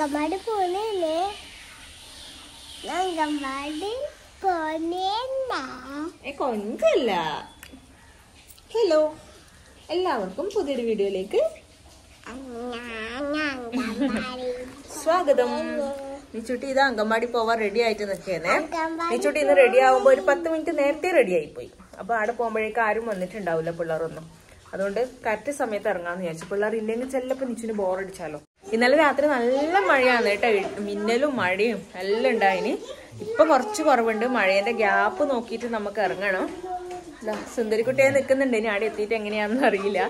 അങ്കമാടി പോണേല്ലേ? അങ്കമാടി കൊഞ്ചല്ല. Hello, എല്ലാവർക്കും പുതിയൊരു വീഡിയോയിലേക്ക് സ്വാഗതം. നിച്ചുട്ടി ഇത് അങ്കമാടി പോവാൻ റെഡി ആയിട്ട് നിൽക്കുന്നേ. നിച്ചുട്ടി ഇന്ന് റെഡി ആവുമ്പോ ഒരു 10 മിനിറ്റ് നേരത്തെ റെഡി ആയിപ്പോയി. അപ്പൊ അവിടെ പോകുമ്പോഴേക്കും ആരും വന്നിട്ടുണ്ടാവില്ല, പിള്ളേരൊന്നും. അതുകൊണ്ട് കറക്റ്റ് സമയത്ത് ഇറങ്ങാന്ന് വിചാരിച്ചു. പിള്ളേർ ഇല്ലെങ്കിൽ ചിലപ്പോൾ നിച്ചുന് ബോറടിച്ചാലോ. ഇന്നലെ രാത്രി നല്ല മഴയാണ് കേട്ടോ, മിന്നലും മഴയും എല്ലാം ഉണ്ടായിന്. ഇപ്പൊ കുറച്ച് കുറവുണ്ട്. മഴേന്റെ ഗ്യാപ്പ് നോക്കിയിട്ട് നമുക്ക് ഇറങ്ങണം. സുന്ദരിക്കുട്ടിയെ നിൽക്കുന്നുണ്ട്, ഇനി അവിടെ എത്തിയിട്ട് എങ്ങനെയാണെന്ന് അറിയില്ല.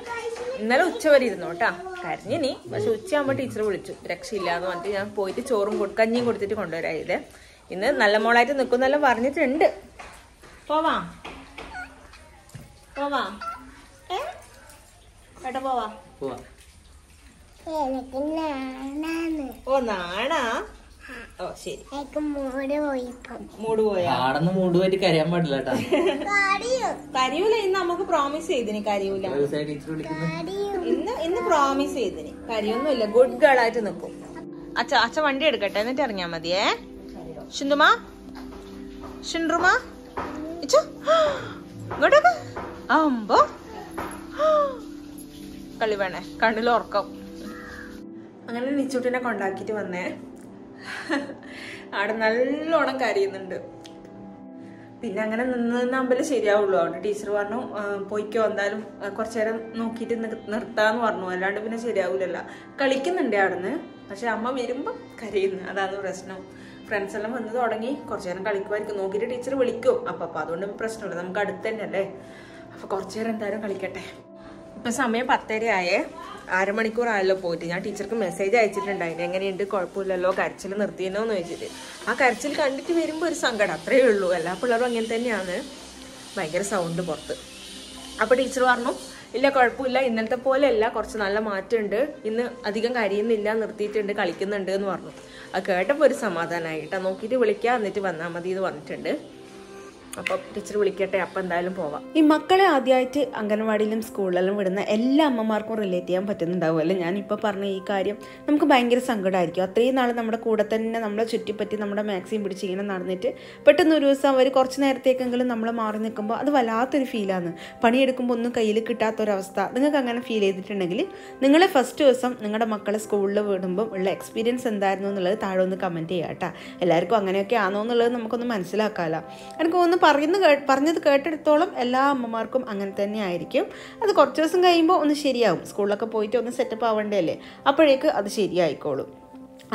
ഇന്നലെ ഉച്ച വരെ ഇരുന്നു കേട്ടാ, കരഞ്ഞിനി. പക്ഷെ ഉച്ചയാകുമ്പോൾ ടീച്ചർ വിളിച്ചു, രക്ഷയില്ലാന്ന് പറഞ്ഞിട്ട് ഞാൻ പോയിട്ട് ചോറും കഞ്ഞിയും കൊടുത്തിട്ട് കൊണ്ടുവരായത്. ഇന്ന് നല്ല മോളായിട്ട് നിൽക്കുന്നെല്ലാം പറഞ്ഞിട്ടുണ്ട്. പോവാ പോവാ ഏട്ടാ പോവാ. ഓ നാണാ. ഓ ശരി. മൂട് പോയാ മൂട് പോയിട്ട് കരയാൻ പാടില്ല. കരയൂല. ഇന്ന് നമുക്ക് പ്രോമിസ് ചെയ്തിന് കരയൂല. ഇന്ന് പ്രോമിസ് ചെയ്തിന് കരയൊന്നുമില്ല. ഗുഡ് ഗേൾ ആയിട്ട് നിൽക്കും. അച്ഛ വണ്ടി എടുക്കട്ടെ, എന്നിട്ട് ഇറങ്ങിയാ മതിയേ. ഷിന്ദുമാ, ഷിൻറുമാ, ഇങ്ങോട്ടൊക്കെ ആവുമ്പോ കളി വേണേ, കണ്ണിൽ ഉറക്കം. അങ്ങനെ നിച്ചൂട്ടിനെ കൊണ്ടാക്കിട്ട് വന്നേ. അവിടെ നല്ലോണം കരയുന്നുണ്ട്. പിന്നെ അങ്ങനെ നിന്നാകുമ്പോൾ ശരിയാവുള്ളൂ. അവിടെ ടീച്ചർ പറഞ്ഞു പോയിക്കോ, എന്തായാലും കുറച്ചു നേരം നോക്കിയിട്ട് നിർത്താന്ന് പറഞ്ഞു. അല്ലാണ്ട് പിന്നെ ശരിയാവൂലല്ലോ. കളിക്കുന്നുണ്ട് അവിടുന്ന്, പക്ഷെ അമ്മ വരുമ്പം കരയുന്നു. അതാണ് പ്രശ്നം. ഫ്രണ്ട്സ് എല്ലാം വന്ന് തുടങ്ങി. കുറച്ചു നേരം കളിക്കുമായിരിക്കും. നോക്കിയിട്ട് ടീച്ചർ വിളിക്കും. അപ്പൊ അതുകൊണ്ട് പ്രശ്നമില്ല, നമുക്ക് അടുത്ത് തന്നെ അല്ലേ. അപ്പൊ കുറച്ചു നേരം എന്തായാലും കളിക്കട്ടെ. ഇപ്പൊ സമയം 10:30 ആയേ. 1/2 മണിക്കൂറായല്ലോ പോയിട്ട്. ഞാൻ ടീച്ചർക്ക് മെസ്സേജ് അയച്ചിട്ടുണ്ടായിരുന്നു, എങ്ങനെയുണ്ട്, കുഴപ്പമില്ലല്ലോ, കരച്ചിൽ നിർത്തിയെന്നോന്ന് ചോദിച്ചിട്ട്. ആ കരച്ചിൽ കണ്ടിട്ട് വരുമ്പോൾ ഒരു സങ്കടം, അത്രയേ ഉള്ളൂ. എല്ലാ പിള്ളേരും അങ്ങനെ തന്നെയാണ്, ഭയങ്കര സൗണ്ട് പുറത്ത്. അപ്പൊ ടീച്ചർ പറഞ്ഞു ഇല്ല കുഴപ്പമില്ല, ഇന്നലത്തെ പോലെ അല്ല, കുറച്ച് നല്ല മാറ്റമുണ്ട്, ഇന്ന് അധികം കരയുന്നില്ല, നിർത്തിയിട്ടുണ്ട്, കളിക്കുന്നുണ്ട് എന്ന് പറഞ്ഞു. അത് കേട്ടപ്പോൾ ഒരു സമാധാനമായിട്ടാ. നോക്കിയിട്ട് വിളിക്കാം, എന്നിട്ട് വന്നാൽ മതി എന്ന് പറഞ്ഞിട്ടുണ്ട്. അപ്പം ടീച്ചർ വിളിക്കട്ടെ, അപ്പം എന്തായാലും പോവാം. ഈ മക്കളെ ആദ്യമായിട്ട് അംഗൻവാടിയിലും സ്കൂളിലും വിടുന്ന എല്ലാ അമ്മമാർക്കും റിലേറ്റ് ചെയ്യാൻ പറ്റുന്നുണ്ടാവുമല്ലോ. ഞാനിപ്പോൾ പറഞ്ഞ ഈ കാര്യം നമുക്ക് ഭയങ്കര സങ്കടമായിരിക്കും. അത്രയും നാൾ നമ്മുടെ കൂടെ തന്നെ നമ്മളെ ചുറ്റിപ്പറ്റി നമ്മുടെ മാക്സിമം പിടിച്ച് ഇങ്ങനെ നടന്നിട്ട് പെട്ടെന്ന് ഒരു ദിവസം അവർ കുറച്ച് നേരത്തേക്കെങ്കിലും നമ്മൾ മാറി നിൽക്കുമ്പോൾ അത് വല്ലാത്തൊരു ഫീലാണ്. പണിയെടുക്കുമ്പോൾ ഒന്നും കയ്യിൽ കിട്ടാത്തൊരവസ്ഥ. നിങ്ങൾക്ക് അങ്ങനെ ഫീൽ ചെയ്തിട്ടുണ്ടെങ്കിൽ നിങ്ങളെ ഫസ്റ്റ് ദിവസം നിങ്ങളുടെ മക്കളെ സ്കൂളിൽ വിടുമ്പോൾ ഉള്ള എക്സ്പീരിയൻസ് എന്തായിരുന്നു എന്നുള്ളത് താഴെ ഒന്ന് കമൻറ്റ് ചെയ്യാം കേട്ടോ. എല്ലാവർക്കും അങ്ങനെയൊക്കെ ആണോ എന്നുള്ളത് നമുക്കൊന്ന് മനസ്സിലാക്കാമല്ലോ. എനിക്ക് ഒന്ന് പറഞ്ഞത് കേട്ടെടുത്തോളം എല്ലാ അമ്മമാർക്കും അങ്ങനെ തന്നെ ആയിരിക്കും. അത് കുറച്ച് ദിവസം കഴിയുമ്പോൾ ഒന്ന് ശരിയാവും. സ്കൂളിലൊക്കെ പോയിട്ട് ഒന്ന് സെറ്റപ്പ് ആവേണ്ടേ അല്ലേ, അപ്പോഴേക്ക് അത് ശരിയായിക്കോളും.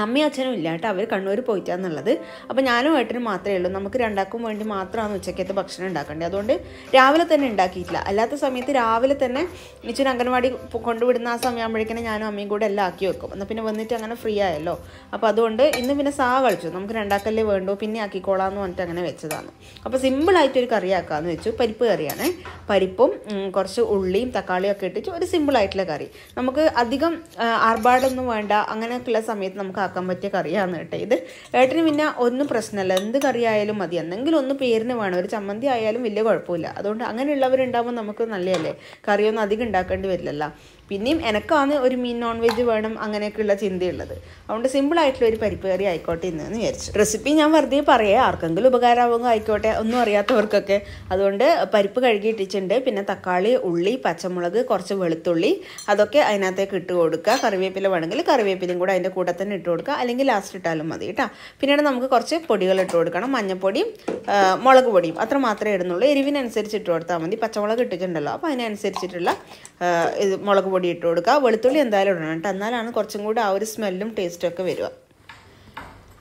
അമ്മയും അച്ഛനും ഇല്ല കേട്ടോ, അവർ കണ്ണൂർ പോയിട്ടാന്നുള്ളത്. അപ്പോൾ ഞാനും ഏട്ടനും മാത്രമേ ഉള്ളൂ. നമുക്ക് രണ്ടാക്കും വേണ്ടി മാത്രമാണ് ഉച്ചക്കത്തെ ഭക്ഷണം ഉണ്ടാക്കേണ്ടത്. അതുകൊണ്ട് രാവിലെ തന്നെ ഉണ്ടാക്കിയിട്ടില്ല. അല്ലാത്ത സമയത്ത് രാവിലെ തന്നെ നിച്ചുവിന് അംഗൻവാടി കൊണ്ടുവിടുന്ന ആ സമയമാകുമ്പോഴേക്കും ഞാനും അമ്മയും കൂടെ എല്ലാം ആക്കി വെക്കും. എന്നാൽ പിന്നെ വന്നിട്ട് അങ്ങനെ ഫ്രീ ആയല്ലോ. അപ്പോൾ അതുകൊണ്ട് ഇന്ന് പിന്നെ കളിച്ചു, നമുക്ക് രണ്ടാക്കല്ലേ വേണ്ടോ, പിന്നെ ആക്കിക്കോളാമെന്ന് പറഞ്ഞിട്ട് അങ്ങനെ വെച്ചതാണ്. അപ്പോൾ സിമ്പിളായിട്ടൊരു കറി ആക്കാമെന്ന് വെച്ചു. പരിപ്പ് കറിയാണ്. പരിപ്പും കുറച്ച് ഉള്ളിയും തക്കാളിയും ഒക്കെ ഇട്ടിട്ട് ഒരു സിമ്പിളായിട്ടുള്ള കറി. നമുക്ക് അധികം ആർഭാടൊന്നും വേണ്ട, അങ്ങനെയൊക്കെയുള്ള സമയത്ത് നമുക്ക് ആക്കാൻ പറ്റിയ കറിയാണ് കേട്ടോ ഇത്. ഏട്ടന് പിന്നെ ഒന്നും പ്രശ്നമല്ല, എന്ത് കറി ആയാലും മതി, എന്തെങ്കിലും ഒന്ന് പേരിന് വേണം. ഒരു ചമ്മന്തി ആയാലും വലിയ കുഴപ്പമില്ല. അതുകൊണ്ട് അങ്ങനെയുള്ളവരുണ്ടാകുമ്പോൾ നമുക്ക് നല്ലതല്ലേ, കറിയൊന്നും അധികം ഉണ്ടാക്കേണ്ടി വരില്ലല്ലോ. പിന്നെയും എനക്കാണ് ഒരു മീൻ നോൺ വെജ് വേണം അങ്ങനെയൊക്കെയുള്ള ചിന്തയുള്ളത്. അതുകൊണ്ട് സിമ്പിളായിട്ടുള്ള ഒരു പരിപ്പ് കറി ആയിക്കോട്ടെ ഇന്ന് വിചാരിച്ചു. റെസിപ്പി ഞാൻ വെറുതെ പറയാം, ആർക്കെങ്കിലും ഉപകാരമാകുമ്പോൾ ആയിക്കോട്ടെ, ഒന്നും അറിയാത്തവർക്കൊക്കെ. അതുകൊണ്ട് പരിപ്പ് കഴുകി ഇട്ടിട്ടുണ്ട്. പിന്നെ തക്കാളി, ഉള്ളി, പച്ചമുളക്, കുറച്ച് വെളുത്തുള്ളി, അതൊക്കെ അതിനകത്തേക്ക് ഇട്ട് കൊടുക്കുക. കറിവേപ്പില വേണമെങ്കിൽ കറിവേപ്പിലയും കൂടെ അതിൻ്റെ കൂടെ തന്നെ ഇട്ട് കൊടുക്കുക, അല്ലെങ്കിൽ ലാസ്റ്റ് ഇട്ടാലും മതി കേട്ടോ. പിന്നീട് നമുക്ക് കുറച്ച് പൊടികൾ ഇട്ട് കൊടുക്കണം. മഞ്ഞൾപ്പൊടിയും മുളക് പൊടിയും അത്ര മാത്രമേ ഇടുന്നുള്ളൂ. എരിവിനനുസരിച്ച് ഇട്ട് കൊടുത്താൽ മതി. പച്ചമുളക് ഇട്ടിട്ടുണ്ടല്ലോ, അപ്പോൾ അതിനനുസരിച്ചിട്ടുള്ള മുളക് പൊടി ഇട്ട് കൊടുക്കുക. വെളുത്തുള്ളി എന്തായാലും ഇടണം കേട്ടോ, എന്നാലാണ് കുറച്ചും കൂടി ആ ഒരു സ്മെല്ലും ടേസ്റ്റും ഒക്കെ വരിക.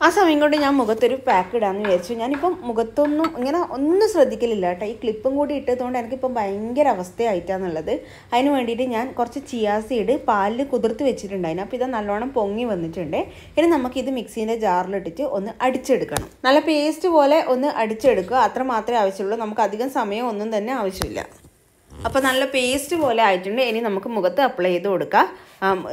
ആ സമയം കൊണ്ട് ഞാൻ മുഖത്തൊരു പാക്ക് ഇടാമെന്ന് വിചാരിച്ചു. ഞാനിപ്പം മുഖത്തൊന്നും ഇങ്ങനെ ഒന്നും ശ്രദ്ധിക്കലില്ല കേട്ടോ. ഈ ക്ലിപ്പും കൂടി ഇട്ടതുകൊണ്ട് എനിക്കിപ്പം ഭയങ്കര അവസ്ഥയായിട്ടാണുള്ളത്. അതിന് വേണ്ടിയിട്ട് ഞാൻ കുറച്ച് ചിയാ സീഡ് പാലിൽ കുതിർത്ത് വെച്ചിട്ടുണ്ടായിരുന്നു. അപ്പോൾ ഇത് നല്ലോണം പൊങ്ങി വന്നിട്ടുണ്ട്. ഇനി നമുക്കിത് മിക്സീൻ്റെ ജാറിലിട്ടിട്ട് ഒന്ന് അടിച്ചെടുക്കണം. നല്ല പേസ്റ്റ് പോലെ ഒന്ന് അടിച്ചെടുക്കുക, അത്ര മാത്രമേ ആവശ്യമുള്ളൂ. നമുക്ക് അധികം സമയം ഒന്നും തന്നെ ആവശ്യമില്ല. അപ്പോൾ നല്ല പേസ്റ്റ് പോലെ ആയിട്ടുണ്ട്. ഇനി നമുക്ക് മുഖത്ത് അപ്ലൈ ചെയ്ത് കൊടുക്കാം.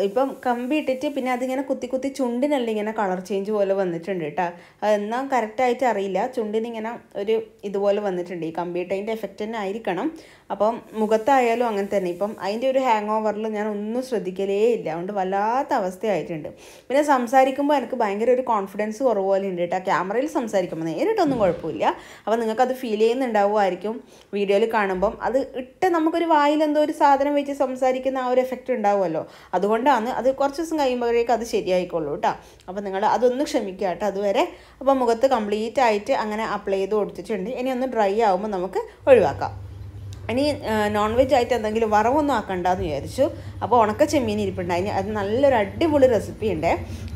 ഇപ്പം കമ്പി ഇട്ടിട്ട് പിന്നെ അതിങ്ങനെ കുത്തി കുത്തി ചുണ്ടിനല്ല ഇങ്ങനെ കളർ ചേഞ്ച് പോലെ വന്നിട്ടുണ്ട് കേട്ടോ. എന്നാൽ കറക്റ്റായിട്ട് അറിയില്ല, ചുണ്ടിനിങ്ങനെ ഒരു ഇതുപോലെ വന്നിട്ടുണ്ട്. ഈ കമ്പി ഇട്ടതിൻ്റെ എഫക്റ്റ് തന്നെ ആയിരിക്കണം. അപ്പം മുഖത്തായാലും അങ്ങനെ തന്നെ. ഇപ്പം അതിൻ്റെ ഒരു ഹാങ് ഓവറിൽ ഞാൻ ഒന്നും ശ്രദ്ധിക്കലേ ഇല്ല. അതുകൊണ്ട് വല്ലാത്ത അവസ്ഥയായിട്ടുണ്ട്. പിന്നെ സംസാരിക്കുമ്പോൾ എനിക്ക് ഭയങ്കര ഒരു കോൺഫിഡൻസ് കുറവ് പോലെ ഉണ്ട് കേട്ടോ. ക്യാമറയിൽ സംസാരിക്കുമ്പോൾ നേരിട്ടൊന്നും കുഴപ്പമില്ല. അപ്പോൾ നിങ്ങൾക്കത് ഫീൽ ചെയ്യുന്നുണ്ടാവുമായിരിക്കും വീഡിയോയിൽ കാണുമ്പം. അത് ഇട്ട് നമുക്കൊരു വായിൽ എന്തോ ഒരു സാധനം വെച്ച് സംസാരിക്കുന്ന ആ ഒരു എഫക്റ്റ് ഉണ്ടാവുമല്ലോ. അതുകൊണ്ടാണ് അത് കുറച്ച് ദിവസം കഴിയുമ്പോഴേക്കും അത് ശരിയായിക്കോളൂ കേട്ടോ. അപ്പോൾ നിങ്ങൾ അതൊന്ന് ക്ഷമിക്കുക കേട്ടോ അതുവരെ. അപ്പോൾ മുഖത്ത് കംപ്ലീറ്റ് ആയിട്ട് അങ്ങനെ അപ്ലൈ ചെയ്ത് കൊടുത്തിട്ടുണ്ട്. ഇനി ഒന്ന് ഡ്രൈ ആകുമ്പോൾ നമുക്ക് ഒഴിവാക്കാം. ഇനി നോൺ വെജ് ആയിട്ട് എന്തെങ്കിലും വറവൊന്നും ആക്കണ്ടെന്ന് വിചാരിച്ചു. അപ്പോൾ ഉണക്ക ചെമ്മീൻ ഇരിപ്പുണ്ടായി. അത് നല്ലൊരു അടിപൊളി റെസിപ്പി ഉണ്ട്,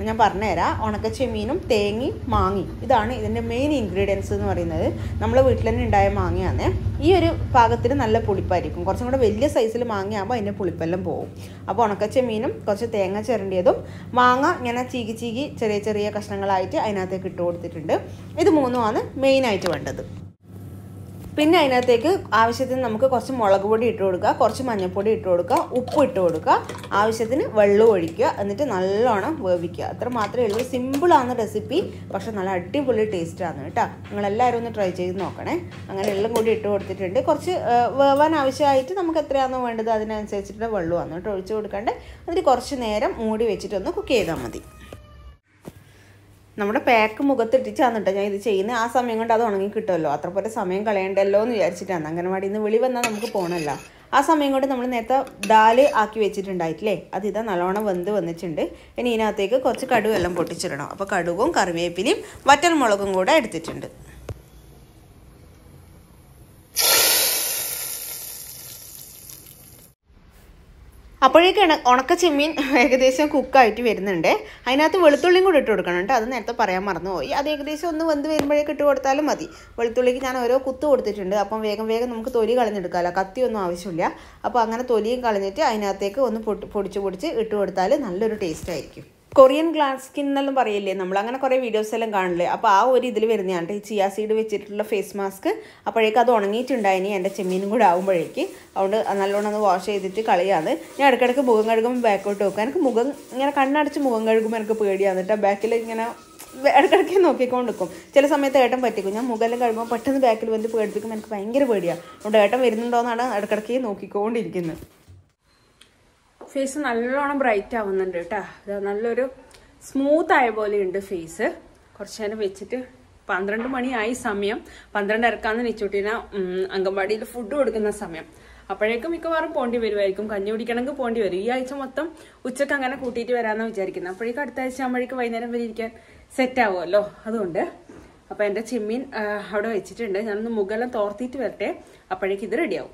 ഞാൻ പറഞ്ഞുതരാം. ഉണക്ക ചെമ്മീനും തേങ്ങയും മാങ്ങി, ഇതാണ് ഇതിൻ്റെ മെയിൻ ഇൻഗ്രീഡിയൻസ് എന്ന് പറയുന്നത്. നമ്മളെ വീട്ടിൽ തന്നെ ഉണ്ടായ മാങ്ങയാണ്. ഈ ഒരു പാകത്തിന് നല്ല പുളിപ്പായിരിക്കും. കുറച്ചും കൂടെ വലിയ സൈസിൽ മാങ്ങയാകുമ്പോൾ അതിൻ്റെ പുളിപ്പെല്ലാം പോകും. അപ്പോൾ ഉണക്ക ചെമ്മീനും കുറച്ച് തേങ്ങ ചിരണ്ടിയതും മാങ്ങ ഇങ്ങനെ ചീകി ചീകി ചെറിയ ചെറിയ കഷ്ണങ്ങളായിട്ട് അതിനകത്തേക്ക് ഇട്ട് കൊടുത്തിട്ടുണ്ട്. ഇത് മൂന്നുമാണ് മെയിനായിട്ട് വേണ്ടത്. പിന്നെ അതിനകത്തേക്ക് ആവശ്യത്തിന് നമുക്ക് കുറച്ച് മുളക് പൊടി ഇട്ട് കൊടുക്കുക, കുറച്ച് മഞ്ഞൾപ്പൊടി ഇട്ട് കൊടുക്കുക, ഉപ്പ് ഇട്ട് കൊടുക്കുക, ആവശ്യത്തിന് വെള്ളം ഒഴിക്കുക, എന്നിട്ട് നല്ലോണം വേവിക്കുക. അത്ര മാത്രമേ ഉള്ളൂ. സിമ്പിളാണ് റെസിപ്പി, പക്ഷെ നല്ല അടിപൊളി ടേസ്റ്റാണ് കേട്ടോ. നിങ്ങളെല്ലാവരും ഒന്ന് ട്രൈ ചെയ്ത് നോക്കണേ. അങ്ങനെ എല്ലാം കൂടി ഇട്ട് കൊടുത്തിട്ടുണ്ട്. കുറച്ച് വേവാൻ ആവശ്യമായിട്ട് നമുക്ക് എത്രയാണോ വേണ്ടത് അതിനനുസരിച്ചിട്ടുള്ള വെള്ളമാണ് കേട്ടോ ഒഴിച്ച് കൊടുക്കാണ്ട്. എന്നിട്ട് കുറച്ച് നേരം മൂടി വെച്ചിട്ടൊന്ന് കുക്ക് ചെയ്താൽ മതി. നമ്മുടെ പാക്ക് മുഖത്തിട്ടിട്ടാണ് കേട്ടോ ഞാൻ ഇത് ചെയ്യുന്നത്. ആ സമയം കൊണ്ട് അത് ഉണങ്ങി കിട്ടുമല്ലോ, അത്ര പോലെ സമയം കളയണ്ടല്ലോ എന്ന് വിചാരിച്ചിട്ടാണ്. അംഗനവാടിയിൽ നിന്ന് വിളി വന്നാൽ നമുക്ക് പോകണമല്ലോ. ആ സമയം കൊണ്ട് നമ്മൾ നേരത്തെ ദാല് ആക്കി വെച്ചിട്ടുണ്ടായിട്ടില്ലേ, അത് ഇതാ നല്ലോണം വെന്ത് വന്നിട്ടുണ്ട്. ഇനി ഇതിനകത്തേക്ക് കുറച്ച് കടുകെല്ലാം പൊട്ടിച്ചിടണം. അപ്പോൾ കടുകും കറിവേപ്പിലയും വറ്റൽ മുളകും കൂടെ എടുത്തിട്ടുണ്ട്. അപ്പോഴേക്ക് ഉണക്ക ചെമ്മീൻ ഏകദേശം കുക്കായിട്ട് വരുന്നുണ്ട്. അതിനകത്ത് വെളുത്തുള്ളിയും കൂടി ഇട്ട് കൊടുക്കണം കേട്ടോ. അത് നേരത്തെ പറയാൻ മറന്നുപോയി. അത് ഏകദേശം ഒന്ന് വെന്ത് വരുമ്പോഴേക്ക് ഇട്ട് കൊടുത്താലും മതി. വെളുത്തുള്ളിക്ക് ഞാൻ ഓരോ കുത്ത് കൊടുത്തിട്ടുണ്ട്. അപ്പം വേഗം വേഗം നമുക്ക് തൊലി കളഞ്ഞെടുക്കാമല്ലോ, കത്തിയൊന്നും ആവശ്യമില്ല. അപ്പോൾ അങ്ങനെ തൊലിയും കളഞ്ഞിട്ട് അതിനകത്തേക്ക് ഒന്ന് പൊടിച്ച് ഇട്ട് കൊടുത്താൽ നല്ലൊരു ടേസ്റ്റ് ആയിരിക്കും. കൊറിയൻ ഗ്ലാസ് സ്കിൻ എന്നെല്ലാം പറയില്ലേ നമ്മൾ, അങ്ങനെ കുറേ വീഡിയോസ് എല്ലാം കാണില്ലേ. അപ്പോൾ ആ ഒരു ഇതിൽ വരുന്നതാണ് ഈ ചിയാ സീഡ് വെച്ചിട്ടുള്ള ഫേസ് മാസ്ക്. അപ്പോഴേക്കും അത് ഉണങ്ങിയിട്ടുണ്ടായിനി എൻ്റെ ചെമ്മീനും കൂടെ ആകുമ്പോഴേക്ക്. അതുകൊണ്ട് നല്ലോണം ഒന്ന് വാഷ് ചെയ്തിട്ട് കളയാണ്. ഞാൻ ഇടയ്ക്കിടയ്ക്ക് മുഖം കഴുകുമ്പോൾ ബാക്കോട്ട് വെക്കുക. എനിക്ക് മുഖം ഇങ്ങനെ കണ്ണടച്ച് മുഖം കഴുകുമ്പോൾ എനിക്ക് പേടിയാണ് കേട്ടോ. ബാക്കിൽ ഇങ്ങനെ ഇടയ്ക്കിടയ്ക്ക് നോക്കിക്കൊണ്ട് നിൽക്കും. ചില സമയത്ത് ഏട്ടൻ പറ്റിക്കും. ഞാൻ മുഖമെല്ലാം കഴുകുമ്പോൾ പെട്ടെന്ന് ബാക്കിൽ വന്ന് പേടിപ്പിക്കുമ്പോൾ എനിക്ക് ഭയങ്കര പേടിയാണ്. അതുകൊണ്ട് ഏട്ടൻ വരുന്നുണ്ടോയെന്നാണ് ഇടയ്ക്കിടയ്ക്ക് നോക്കിക്കൊണ്ടിരിക്കുന്നത്. ഫേസ് നല്ലോണം ബ്രൈറ്റ് ആവുന്നുണ്ട് കേട്ടോ. അത് നല്ലൊരു സ്മൂത്ത് ആയ പോലെയുണ്ട് ഫേസ്. കുറച്ച് നേരം വെച്ചിട്ട് 12 മണിയായി സമയം. 12:30 നിച്ചൂട്ടിന അംഗൻവാടിയിൽ ഫുഡ് കൊടുക്കുന്ന സമയം. അപ്പോഴേക്കും മിക്കവാറും പോണ്ടി വരുമായിരിക്കും. കഞ്ഞി കുടിക്കണമെങ്കിൽ പോണ്ടി വരും. ഈ ആഴ്ച മൊത്തം ഉച്ചക്ക് അങ്ങനെ കൂട്ടിയിട്ട് വരാമെന്നാണ് വിചാരിക്കുന്നത്. അപ്പോഴേക്കും അടുത്ത ആഴ്ച ആകുമ്പോഴേക്കും വൈകുന്നേരം വരെ ഇരിക്കാൻ സെറ്റ് ആവുമല്ലോ. അതുകൊണ്ട് അപ്പോൾ എൻ്റെ ചെമ്മീൻ അവിടെ വെച്ചിട്ടുണ്ട്. ഞാനൊന്ന് മുഖെല്ലാം തോർത്തിയിട്ട് വരട്ടെ, അപ്പോഴേക്കും ഇത് റെഡിയാവും.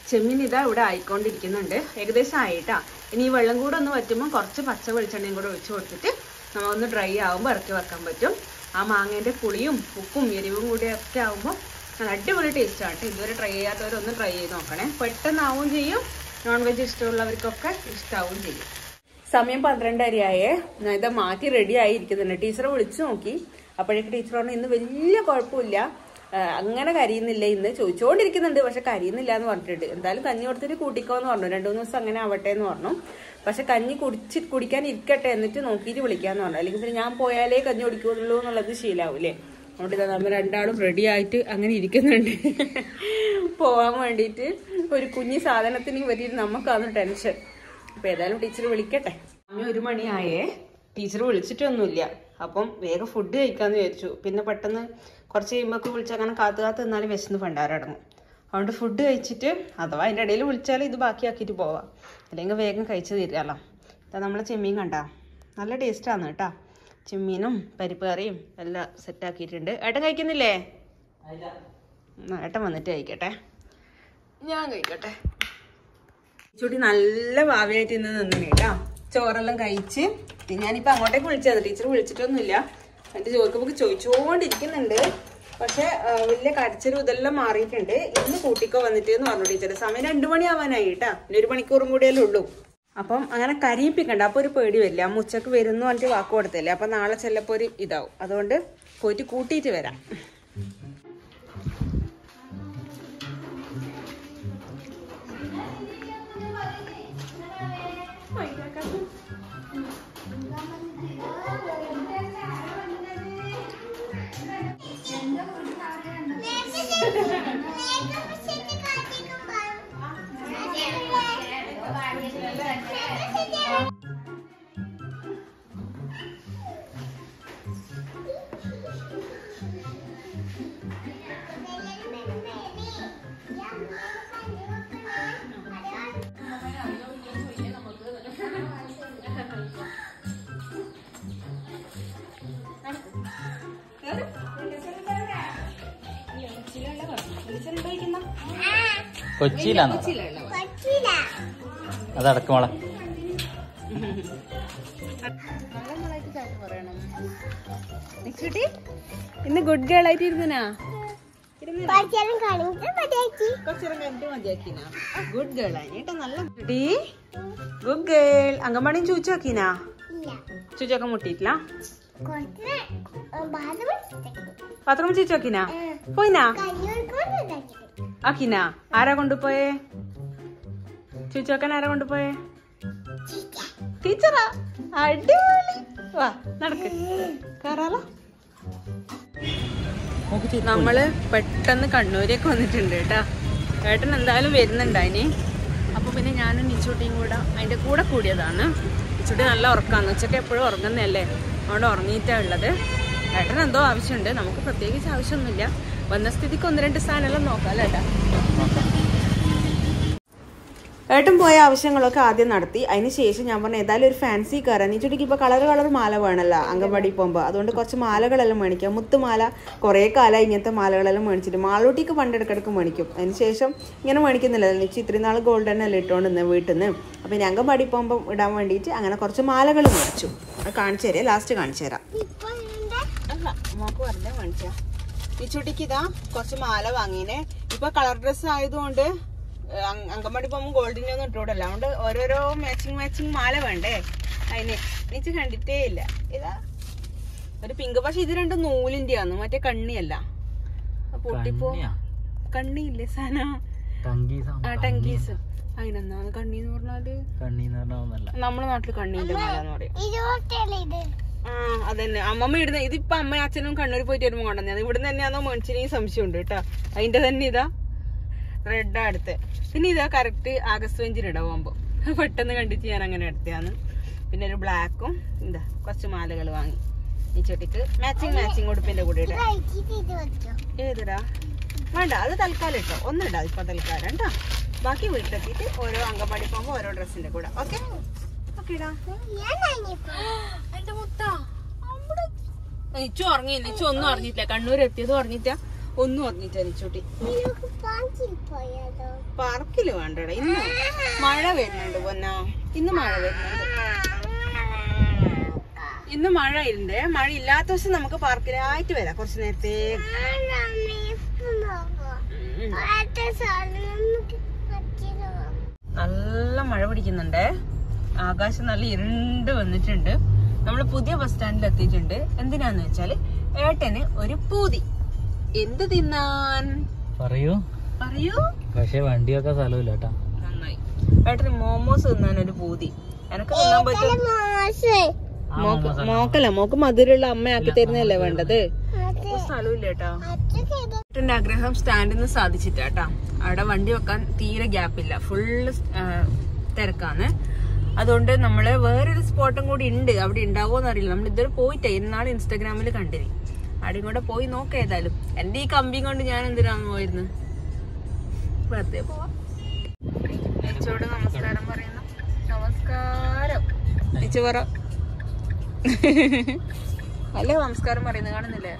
ചെമ്മീൻ ഇതാ ഇവിടെ ആയിക്കൊണ്ടിരിക്കുന്നുണ്ട്. ഏകദേശം ആയിട്ടാ. ഇനി ഈ വെള്ളം കൂടെ ഒന്ന് വറ്റുമ്പോൾ കുറച്ച് പച്ച വെളിച്ചെണ്ണയും കൂടെ ഒഴിച്ച് കൊടുത്തിട്ട് നമ്മളൊന്ന് ഡ്രൈ ആകുമ്പോൾ ഇറക്കി വെക്കാൻ പറ്റും. ആ മാങ്ങേൻ്റെ പുളിയും ഉപ്പും എരിവും കൂടി ഒക്കെ ആകുമ്പോൾ നല്ല അടിപൊളി ടേസ്റ്റാണ്. ഇതുവരെ ട്രൈ ചെയ്യാത്തവരൊന്ന് ട്രൈ ചെയ്ത് നോക്കണേ. പെട്ടെന്നാവും ചെയ്യും. നോൺ വെജ് ഇഷ്ടമുള്ളവർക്കൊക്കെ ഇഷ്ടാവും ചെയ്യും. സമയം 12:30 ഞാൻ ഇത് മാറ്റി റെഡി ആയിരിക്കുന്നുണ്ട്. ടീച്ചറെ വിളിച്ചു നോക്കി. അപ്പോഴേക്ക് ടീച്ചർ പറഞ്ഞു ഇന്ന് വലിയ കുഴപ്പമില്ല, അങ്ങനെ കരിയുന്നില്ല. ഇന്ന് ചോദിച്ചുകൊണ്ടിരിക്കുന്നുണ്ട്, പക്ഷെ കരിയുന്നില്ല എന്ന് പറഞ്ഞിട്ടുണ്ട്. എന്തായാലും കഞ്ഞി കൊടുത്തിട്ട് കൂട്ടിക്കോന്ന് പറഞ്ഞു. 2-3 ദിവസം അങ്ങനെ ആവട്ടെ എന്ന് പറഞ്ഞു. പക്ഷെ കഞ്ഞി കുടിക്കാൻ ഇരിക്കട്ടെ, എന്നിട്ട് നോക്കിയിട്ട് വിളിക്കാന്ന് പറഞ്ഞു. അല്ലെങ്കിൽ പിന്നെ ഞാൻ പോയാലേ കഞ്ഞി കുടിക്കുള്ളൂ എന്നുള്ളത് ശീലാവൂലേ. അതുകൊണ്ട് ഇതാ നമ്മൾ രണ്ടാളും റെഡി ആയിട്ട് അങ്ങനെ ഇരിക്കുന്നുണ്ട് പോവാൻ വേണ്ടിയിട്ട്. ഒരു കുഞ്ഞു സാധനത്തിന് പറ്റിയിട്ട് നമുക്കാണ് ടെൻഷൻ. അപ്പൊ ഏതായാലും ടീച്ചർ വിളിക്കട്ടെ. 1 മണിയായേ. ടീച്ചർ വിളിച്ചിട്ടൊന്നുമില്ല. അപ്പം വേഗം ഫുഡ് കഴിക്കാന്ന് വിചാരിച്ചു. പിന്നെ പെട്ടെന്ന് കുറച്ച് കഴിയുമ്പോൾ വിളിച്ചാൽ അങ്ങനെ കാത്തു നിന്നാലും വിശന്ന് പണ്ടാരടങ്ങും. അതുകൊണ്ട് ഫുഡ് കഴിച്ചിട്ട് അഥവാ അതിൻ്റെ ഇടയിൽ വിളിച്ചാൽ ഇത് ബാക്കിയാക്കിയിട്ട് പോവാം. അല്ലെങ്കിൽ വേഗം കഴിച്ച് തീരാമല്ലോ. ഇതാ നമ്മളെ ചെമ്മീൻ കണ്ടാ നല്ല ടേസ്റ്റാണ് കേട്ടോ. ചെമ്മീനും പരിപ്പ് കറിയും എല്ലാം സെറ്റാക്കിയിട്ടുണ്ട്. ഏട്ടൻ കഴിക്കുന്നില്ലേ? ഏട്ടൻ വന്നിട്ട് കഴിക്കട്ടെ, ഞാൻ കഴിക്കട്ടെ. ചൂടി നല്ല ഭാവിയായിട്ട് ഇന്ന് നിന്നു കേട്ടോ. ചോറെല്ലാം കഴിച്ച് ഞാനിപ്പോൾ അങ്ങോട്ടേക്ക് വിളിച്ചത്. ടീച്ചർ വിളിച്ചിട്ടൊന്നുമില്ല. എൻ്റെ ചോദിക്കുമ്പോൾ ചോദിച്ചുകൊണ്ടിരിക്കുന്നുണ്ട്. പക്ഷെ വലിയ കരച്ചിലും ഇതെല്ലാം മാറിയിട്ടുണ്ട്. ഇന്ന് കൂട്ടിക്കോ വന്നിട്ട് എന്ന് പറഞ്ഞു ടീച്ചർ. സമയം 2 മണി ആവാനായി കേട്ടാ. ഇനി 1 മണിക്കൂറും കൂടിയല്ലേ ഉള്ളൂ. അപ്പം അങ്ങനെ കരിയിപ്പിക്കണ്ട. അപ്പോൾ ഒരു പേടി വരില്ല. അമ്മ ഉച്ചക്ക് വരുന്നു പറഞ്ഞിട്ട് വാക്ക് കൊടുത്തല്ലേ. അപ്പം നാളെ ചിലപ്പോൾ ഒരു ഇതാവും. അതുകൊണ്ട് പോയിട്ട് കൂട്ടിയിട്ട് വരാം. കൊച്ചിയിലാണോ? അതടക്കമോളെ ഇന്ന് ഗുഡ് ഗേൾ ആയിട്ട് ഇരുന്നാ ഗുഡ് ഗേൾ ആയിട്ടാ. നല്ല ഗുഡ് ഗേൾ. അങ്കമാടിയും ചൂച്ചോക്കീനാ? ചൂച്ചൊക്കെ മുട്ടിയിട്ടില്ല. പാത്രം ചൂച്ചോക്കിനാ? പോയിനാ? ആക്കിനാ? ആരാ കൊണ്ടുപോയേ? ചൂച്ചോക്കൻ ആരാ കൊണ്ടുപോയേ? ടീച്ചറാ? അടിപൊളി. വാ നടക്ക് കേറാലോ. നമ്മള് പെട്ടെന്ന് കണ്ണൂരേക്ക് വന്നിട്ടുണ്ട് കേട്ടാ. ഏട്ടൻ എന്തായാലും വരുന്നുണ്ടായിനി. അപ്പൊ പിന്നെ ഞാനും നിച്ചൂട്ടിയും കൂടെ അതിന്റെ കൂടെ കൂടിയതാണ്. നിച്ചൂട്ടി നല്ല ഉറക്കാന്ന്. ഉച്ചക്ക് എപ്പോഴും ഉറങ്ങുന്നതല്ലേ, അവിടെ ഉറങ്ങിയിട്ടാ ഉള്ളത്. ഏട്ടൻ എന്തോ ആവശ്യമുണ്ട്, നമുക്ക് പ്രത്യേകിച്ച് ആവശ്യമൊന്നുമില്ല. വന്ന സ്ഥിതിക്ക് 1-2 സാധനമെല്ലാം നോക്കാം ഏട്ടാ. ഏട്ടൻ പോയ ആവശ്യങ്ങളൊക്കെ ആദ്യം നടത്തി. അതിന് ശേഷം ഞാൻ പറഞ്ഞു ഏതായാലും ഒരു ഫാൻസി കയറാൻ. നീ ചുട്ടിക്ക് ഇപ്പോൾ കളർ മാല വേണമല്ലോ അംഗൻവാടി പോകുമ്പോൾ. അതുകൊണ്ട് കുറച്ച് മാലകളെല്ലാം മേടിക്കാം. മുത്തുമാല കുറേ കാലം ഇങ്ങനത്തെ മാലകളെല്ലാം മേടിച്ചിട്ട് മാളൂട്ടിക്ക് പണ്ടെടുക്കിടക്ക് മേടിക്കും. അതിന് ശേഷം ഇങ്ങനെ മേടിക്കുന്നില്ല. നിച്ച് ഇത്രയും നാൾ ഗോൾഡൻ എല്ലാം ഇട്ടുകൊണ്ടിരുന്നത് വീട്ടിൽ നിന്ന്. അപ്പോൾ ഇനി അംഗൻവാടി പോകുമ്പോൾ ഇടാൻ വേണ്ടിയിട്ട് അങ്ങനെ കുറച്ച് മാലകൾ മേടിച്ചു. അത് കാണിച്ചു തരാം, ലാസ്റ്റ് കാണിച്ചു തരാം. അല്ല മോക്ക് വെറുതെ മേടിച്ചാ. ഈ ചുട്ടിക്ക് ഇതാ കുറച്ച് മാല വാങ്ങീനെ. ഇപ്പൊ കളർ ഡ്രസ്സ് ആയതുകൊണ്ട് അങ്കമാടി പോകുമ്പോൾ ഗോൾഡിനെ ഒന്നും ഇട്ടുകൂടല്ല. അതുകൊണ്ട് ഓരോരോ മാച്ചിങ് മാല വേണ്ടേ അതിന്. നീച്ച് കണ്ടിട്ടേ ഇല്ല. ഇതാ ഒരു പിങ്ക്. പക്ഷെ ഇത് രണ്ടും നൂലിന്റെ ആണ്, മറ്റേ കണ്ണിയല്ല. പൊട്ടിപ്പോ കണ്ണിയില്ലേ സാധന? ടങ്കീസ്. അതിനെന്താണ് കണ്ണിന്ന് പറഞ്ഞാല്? നമ്മുടെ നാട്ടില് കണ്ണീന്റെ മാല എന്ന് പറയും. അതന്നെ അമ്മമ്മ ഇടുന്ന. ഇതിപ്പോ അമ്മയും അച്ഛനും കണ്ണൂർ പോയിട്ട് വരുമ്പോ കൊണ്ടുവന്നത്. ഇവിടുന്ന് തന്നെയാണോ മേടിച്ചിന് സംശയമുണ്ട് കേട്ടോ. അതിന്റെ തന്നെ ഇതാ റെഡാ എടുത്ത്. പിന്നെ ഇതാ കറക്റ്റ് ആഗസ്റ്റ് 5 ഇടാൻ പോകുമ്പോ പെട്ടെന്ന് കണ്ടിട്ട് ഞാൻ അങ്ങനെ എടുത്തതാണ്. പിന്നെ ഒരു ബ്ലാക്കും എന്താ കുറച്ച് മാലകൾ വാങ്ങി. ഈ ചെട്ടിക്ക് മാച്ചിങ് ഉടുപ്പിന്റെ കൂടെ ഇടാം. ഏതിടാ? വേണ്ട, അത് തൽക്കാലം ഇട്ടോ. ഒന്നിടാ ഇപ്പൊ തൽക്കാലം കേട്ടോ. ബാക്കി വീട്ടിലെത്തിയിട്ട് ഓരോ അങ്കൻവാടി പോകുമ്പോ ഓരോ ഡ്രസ്സിന്റെ കൂടെ. ഓക്കെ ഓക്കെടാ. എന്റെ മുത്ത നിച്ചു ഉറങ്ങി. നിച്ചു ഒന്നും അറിഞ്ഞിട്ടില്ല. കണ്ണൂർ എത്തിയതും അറിഞ്ഞിട്ട ഒന്നും അറിഞ്ഞിട്ടാ നിച്ചൂട്ടി. പാർക്കില് വേണ്ടടാ. ഇന്ന് മഴ വരുന്നുണ്ട് പൊന്നാ. ഇന്ന് മഴ വരുന്നുണ്ട്. ഇന്ന് മഴ ഇല്ലേ? മഴ ഇല്ലാത്ത ദിവസം നമുക്ക് പാർക്കിലായിട്ട് വരാം കുറച്ചു നേരത്തെ. നല്ല മഴ പിടിക്കുന്നുണ്ടേ. ആകാശം നല്ല ഇരുണ്ട് വന്നിട്ടുണ്ട്. നമ്മള് പുതിയ ബസ് സ്റ്റാൻഡിൽ എത്തിയിട്ടുണ്ട്. എന്തിനാന്ന് വെച്ചാല് ഏട്ടന് ഒരു പൂതി. എന്ത് തിന്നാൻ പറയൂ? പക്ഷെ വണ്ടിയൊക്കെ സ്ഥലമില്ല കേട്ടാ. നന്നായി. ഏട്ടന് മോമോസ് തിന്നാൻ ഒരു പൂതി. എനക്ക് തിന്നാൻ പറ്റും. മോക്കല്ല, മോക്ക് മധുരമുള്ള അമ്മയാക്കി തരുന്നല്ലേ വേണ്ടത്. സ്ഥലമില്ല കേട്ടാ. ഏട്ടന്റെ ആഗ്രഹം സ്റ്റാൻഡിൽ നിന്ന് സാധിച്ചിട്ടാ. അവിടെ വണ്ടി വെക്കാൻ തീരെ ഗ്യാപ്പില്ല, ഫുള്ള് തിരക്കാണ്. അതുകൊണ്ട് നമ്മള് വേറൊരു സ്പോട്ടും കൂടി ഉണ്ട്. അവിടെ ഉണ്ടാവോന്ന് അറിയില്ല. നമ്മൾ ഇതുവരെ പോയിട്ടേ. ഇന്നാള് ഇൻസ്റ്റാഗ്രാമിൽ കണ്ടിന്. അവിടെയും കൂടെ പോയി നോക്കാം. ഏതായാലും എന്റെ ഈ കമ്പിയും കൊണ്ട് ഞാൻ എന്തിനാന്ന് പോയിരുന്നു. വെറുതെ പോവാം. നിച്ചോട് നമസ്കാരം പറയുന്നു. നമസ്കാരം നിച്ചു പറ. അല്ലേ നമസ്കാരം പറയുന്നത് കാണുന്നില്ലേ?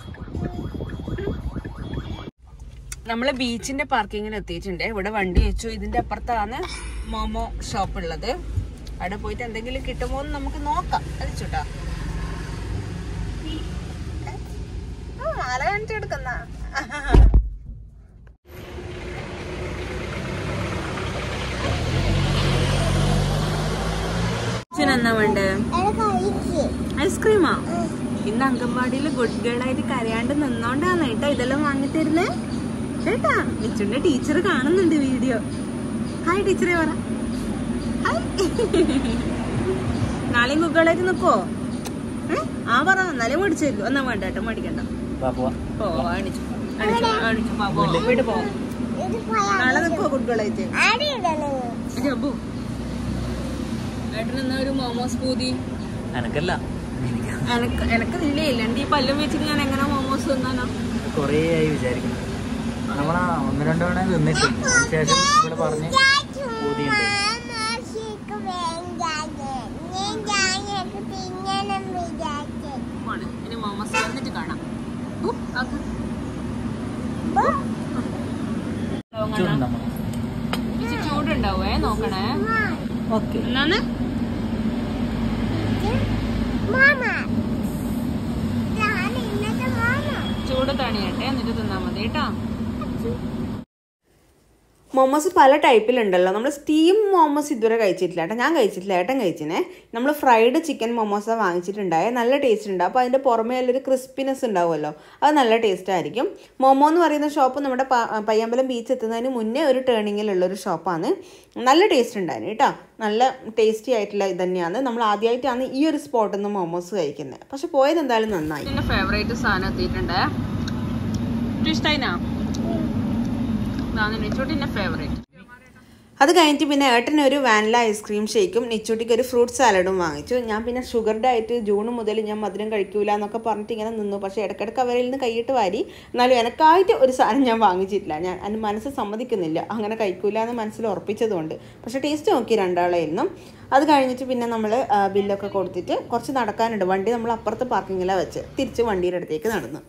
നമ്മള് ബീച്ചിന്റെ പാർക്കിങ്ങിന് എത്തിയിട്ടുണ്ട്. ഇവിടെ വണ്ടി വെച്ചു. ഇതിന്റെ അപ്പുറത്താണ് മോമോ ഷോപ്പ് ഉള്ളത്. അവിടെ പോയിട്ട് എന്തെങ്കിലും കിട്ടുമോ എന്ന് നമുക്ക് നോക്കാം. അടിച്ചുട്ടാ മാല കാണിച്ചെടുക്കുന്ന. എന്നാ വേണ്ടേ? ഐസ്ക്രീമാ? ഇന്ന് അങ്കൻവാടിയില് ഗുഡ് ഗേൾ ആയിട്ട് കരയാണ്ട് നിന്നോണ്ടാണ് കേട്ടോ ഇതെല്ലാം വാങ്ങിത്തരുന്നേ കേട്ടാ. നിച്ചുന്റെ ടീച്ചർ കാണുന്നുണ്ട് വീഡിയോ. ഹായ് ടീച്ചറെ പറ. നാളെയും ഗുഡ് ഗേൾ ആയിട്ട് നിക്കോ? ആ പറ. എന്നാലേ മേടിച്ചു. എന്നാ വേണ്ട കേട്ടോ, മേടിക്കണ്ട. വീട്ടിൽ പോവാം. നാളെ നിക്കോ ഗുഡ് ഗേൾ ആയിട്ട്? ജബ്ബു ഏട്ടനെന്നാ ഒരു മോമോസ് പൂതി? എനക്കല്ല, എനക്ക് ഇല്ലേ. ഇല്ലണ്ട് ഈ പല്ലും വെച്ചിട്ട് ഞാൻ എങ്ങനെ മോമോസ് തിന്നാനോ? കൊറേ ആയി വിചാരിക്കുന്നു. നമ്മളാ 1-2 തവണ തിന്നിട്ടു. ശേഷം ഇവിടെ പറഞ്ഞ് പൂതിയുണ്ട്. ഇനി മോമോസ് വന്നിട്ട് കാണാം. നോക്കണേ. ഓക്കെ. എന്നാണ് ചൂട് തണിയട്ടെ എന്നിട്ട് തിന്നാ മതി കേട്ടോ. മോമോസ് പല ടൈപ്പിലുണ്ടല്ലോ. നമ്മൾ സ്റ്റീം മോമോസ് ഇതുവരെ കഴിച്ചിട്ടില്ല കേട്ടോ. ഞാൻ കഴിച്ചിട്ടില്ല, ഏട്ടൻ കഴിച്ചിനെ. നമ്മൾ ഫ്രൈഡ് ചിക്കൻ മോമോസ് വാങ്ങിച്ചിട്ടുണ്ടായേ, നല്ല ടേസ്റ്റ് ഉണ്ട്. അപ്പോൾ അതിൻ്റെ പുറമേ ഉള്ളൊരു ക്രിസ്പിനെസ് ഉണ്ടാവുമല്ലോ, അത് നല്ല ടേസ്റ്റ് ആയിരിക്കും. മോമോ എന്ന് പറയുന്ന ഷോപ്പ് നമ്മുടെ പയ്യാമ്പലം ബീച്ച് എത്തുന്നതിന് മുന്നേ ഒരു ടേണിങ്ങിലുള്ളൊരു ഷോപ്പാണ്. നല്ല ടേസ്റ്റ് ഉണ്ടായിരുന്നു കേട്ടോ. നല്ല ടേസ്റ്റി ആയിട്ടുള്ള ഇത് തന്നെയാണ്. നമ്മൾ ആദ്യമായിട്ടാണ് ഈ ഒരു സ്പോട്ടിൽ നിന്ന് മോമോസ് കഴിക്കുന്നത്. പക്ഷെ പോയത് എന്തായാലും നന്നായി. എൻ്റെ ഫേവറേറ്റ് സാധനം എത്തിയിട്ടുണ്ട്. ഇഷ്ടമായിനാ? ഫേവറേറ്റ്. അത് കഴിഞ്ഞിട്ട് പിന്നെ ഏട്ടന് ഒരു വാനില ഐസ്ക്രീം ഷേക്കും നിച്ചൂട്ടിക്ക് ഒരു ഫ്രൂട്ട് സാലഡും വാങ്ങിച്ചു. ഞാൻ പിന്നെ ഷുഗർഡ് ആയിട്ട് ജൂൺ മുതൽ ഞാൻ മധുരം കഴിക്കൂല എന്നൊക്കെ പറഞ്ഞിട്ട് ഇങ്ങനെ നിന്നു. പക്ഷേ ഇടയ്ക്കിടയ്ക്ക് അവരിൽ നിന്ന് കൈയിട്ട് വാരി. എന്നാലും എനക്കായിട്ട് ഒരു സാധനം ഞാൻ വാങ്ങിച്ചിട്ടില്ല. ഞാൻ എൻ്റെ മനസ്സ് സമ്മതിക്കുന്നില്ല, അങ്ങനെ കഴിക്കൂല എന്ന് മനസ്സിൽ ഉറപ്പിച്ചതുകൊണ്ട്. പക്ഷേ ടേസ്റ്റ് നോക്കി രണ്ടാളായിരുന്നു. അത് കഴിഞ്ഞിട്ട് പിന്നെ നമ്മൾ ബില്ലൊക്കെ കൊടുത്തിട്ട് കുറച്ച് നടക്കാനുണ്ട്. വണ്ടി നമ്മൾ അപ്പുറത്ത് പാർക്കിങ്ങിലാണ് വെച്ച് തിരിച്ച് വണ്ടിയുടെ അടുത്തേക്ക് നടന്നു.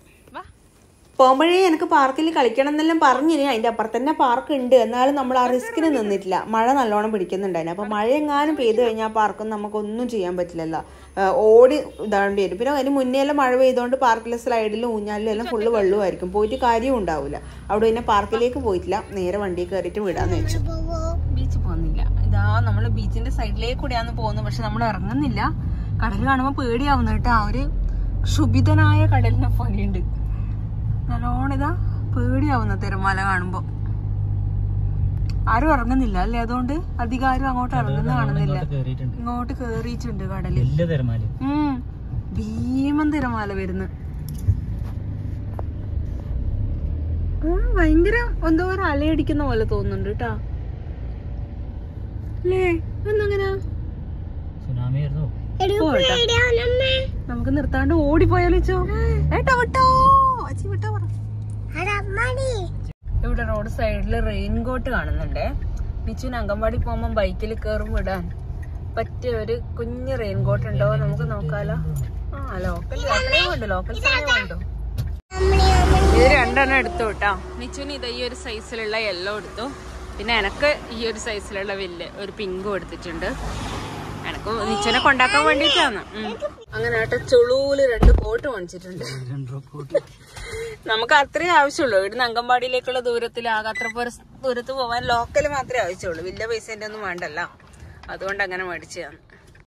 പോകുമ്പോഴേ എനിക്ക് പാർക്കിൽ കളിക്കണം എന്നെല്ലാം പറഞ്ഞിനി. അതിൻ്റെ അപ്പുറത്ത് തന്നെ പാർക്ക് ഉണ്ട്. എന്നാലും നമ്മൾ ആ റിസ്കിന് നിന്നിട്ടില്ല. മഴ നല്ലോണം പിടിക്കുന്നുണ്ടായിരുന്നു. അപ്പോൾ മഴ എങ്ങാനും പെയ്ത് കഴിഞ്ഞാൽ പാർക്കൊന്നും നമുക്കൊന്നും ചെയ്യാൻ പറ്റില്ലല്ലോ, ഓടി ഇതാണ്ട് വരും. പിന്നെ അതിന് മുന്നേ എല്ലാം മഴ പെയ്തുകൊണ്ട് പാർക്കിലെ സ്ലൈഡിലും ഊഞ്ഞാലിലും എല്ലാം ഫുള്ള് വെള്ളമായിരിക്കും. പോയിട്ട് കാര്യവും ഉണ്ടാവില്ല. അവിടെ പിന്നെ പാർക്കിലേക്ക് പോയിട്ടില്ല, നേരെ വണ്ടിയിൽ കയറിയിട്ട് വിടാന്ന് വെച്ചു. ബീച്ച് പോകുന്നില്ല. ഇതാ നമ്മൾ ബീച്ചിന്റെ സൈഡിലേക്ക് കൂടെയാന്ന് പോകുന്നത്. പക്ഷെ നമ്മൾ ഇറങ്ങുന്നില്ല. കടൽ കാണുമ്പോൾ പേടിയാവുന്നു കേട്ടോ. ആ ഒരു ക്ഷുഭിതനായ കടലിനെ പോലെയുണ്ട്. നല്ലോണം ഇതാ പേടിയാവുന്ന തിരമാല കാണുമ്പോ. ആരും ഇറങ്ങുന്നില്ല അല്ലേ, അതുകൊണ്ട് അധികാരം അങ്ങോട്ട് ഇറങ്ങുന്ന കാണുന്നില്ല. ഇങ്ങോട്ട് കേറിയിട്ടുണ്ട് കടല്. ഭീമൻ തിരമാല വരുന്നു. ഭയങ്കര എന്തോ ഒരു അലയടിക്കുന്ന പോലെ തോന്നുന്നുണ്ട് കേട്ടാ അല്ലേ. എന്നങ്ങനെ നമുക്ക് നിർത്താണ്ട് ഓടിപ്പോയാലോ? ഏട്ടാ വിട്ടോ, അച്ചി വിട്ടോ പറ. ഇവിടെ റോഡ് സൈഡിൽ റെയിൻകോട്ട് കാണുന്നുണ്ടേ. മിച്ചുവിന് അംഗൻവാടി പോകുമ്പോ ബൈക്കിൽ കയറുമ്പോ ഇടാൻ പറ്റിയ ഒരു കുഞ്ഞ് റെയിൻകോട്ട് ഉണ്ടോ നമുക്ക് നോക്കാലോ. ലോക്കൽ അത്രയും ഉണ്ട്, ലോക്കൽ സാധനം ഉണ്ടോ. ഇത് രണ്ടെണ്ണം എടുത്തു കേട്ടോ. മിച്ചുവിന് ഇത് ഈ ഒരു സൈസിലുള്ള യെല്ലോ എടുത്തു. പിന്നെ എനക്ക് ഈ ഒരു സൈസിലുള്ള വലിയ ഒരു പിങ്കും എടുത്തിട്ടുണ്ട്. എനക്ക് നിച്ചനെ കൊണ്ടാക്കാൻ വേണ്ടിട്ടാണ്. അങ്ങനെ ആട്ടെ ചുളൂല് 2 കോട്ട് വാങ്ങിച്ചിട്ടുണ്ട്. നമുക്ക് അത്രേ ആവശ്യമുള്ളൂ. ഇവിടുന്ന് അംഗൻവാടിയിലേക്കുള്ള ദൂരത്തിൽ ആകെ അത്ര ദൂരത്ത് പോവാൻ ലോക്കൽ മാത്രമേ ആവശ്യമുള്ളൂ. വലിയ പൈസേന്റെ ഒന്നും വേണ്ടല്ലോ, അതുകൊണ്ട് അങ്ങനെ മേടിച്ചതാണ്.